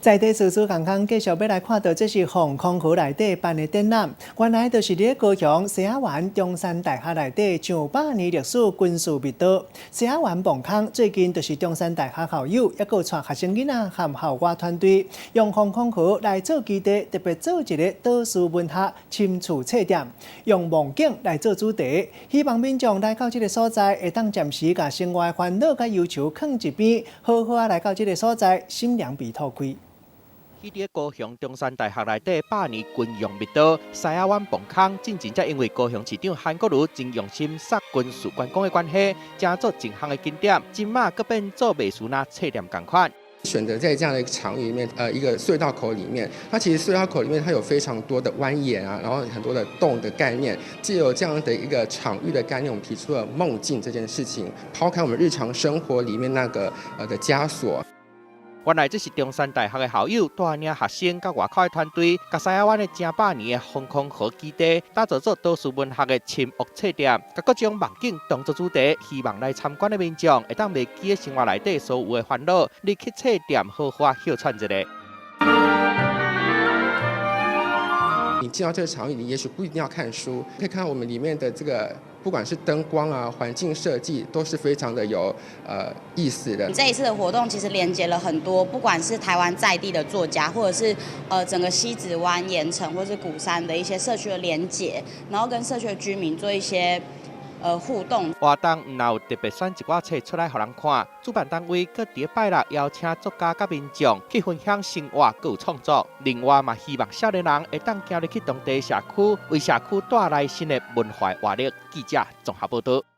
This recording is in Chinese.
在地自主健康继续要来看到，这是防空河内底办的展览。原来就是伫高雄西雅湾中山大学内底200年历史军事密道。西雅湾磅空最近就是中山大学校友，也有带学生囡仔和校外团队，用防空河来做基地，特别做一个岛屿文学亲处测点，用梦境来做主题，希望民众来到这个所在，会当暂时把生活的烦恼甲忧愁放一边，好好来到这个所在，心凉被透开。迄伫高雄中山大学内底100年军用密道西雅湾磅空，进前才因为高雄市长韩国瑜真用心杀军事观光的关系，成做一项的景点，今嘛搁变做美术那测点同款。选择在这样的一个场域里面，一个隧道口里面，它其实隧道口里面它有非常多的蜿蜒啊，然后很多的洞的概念，藉由这样的一个场域的概念，我们提出了梦境这件事情，抛开我们日常生活里面那个的枷锁。原来这是中山大学的校友带领学生甲外口的团队，甲西雅湾的正100年的防空河基地，打造做都市文学的深屋测点，甲各种梦境当作主题，希望来参观的民众会当袂记的生活内底所有的烦恼，你去测点好好休喘一下。你进到这个场域，你也许不一定要看书，可以看到我们里面的这个，不管是灯光啊、环境设计，都是非常的有意思的。这一次的活动其实连接了很多，不管是台湾在地的作家，或者是整个西子湾、盐城或是鼓山的一些社区的连结，然后跟社区的居民做一些互动。活动若有特别选一寡册出来互人看，主办单位搁伫拜六邀请作家甲民众去分享生活佮有创作。另外嘛，希望少年人会当行入去当地社区，为社区带来新的文化活力。记者综合报道。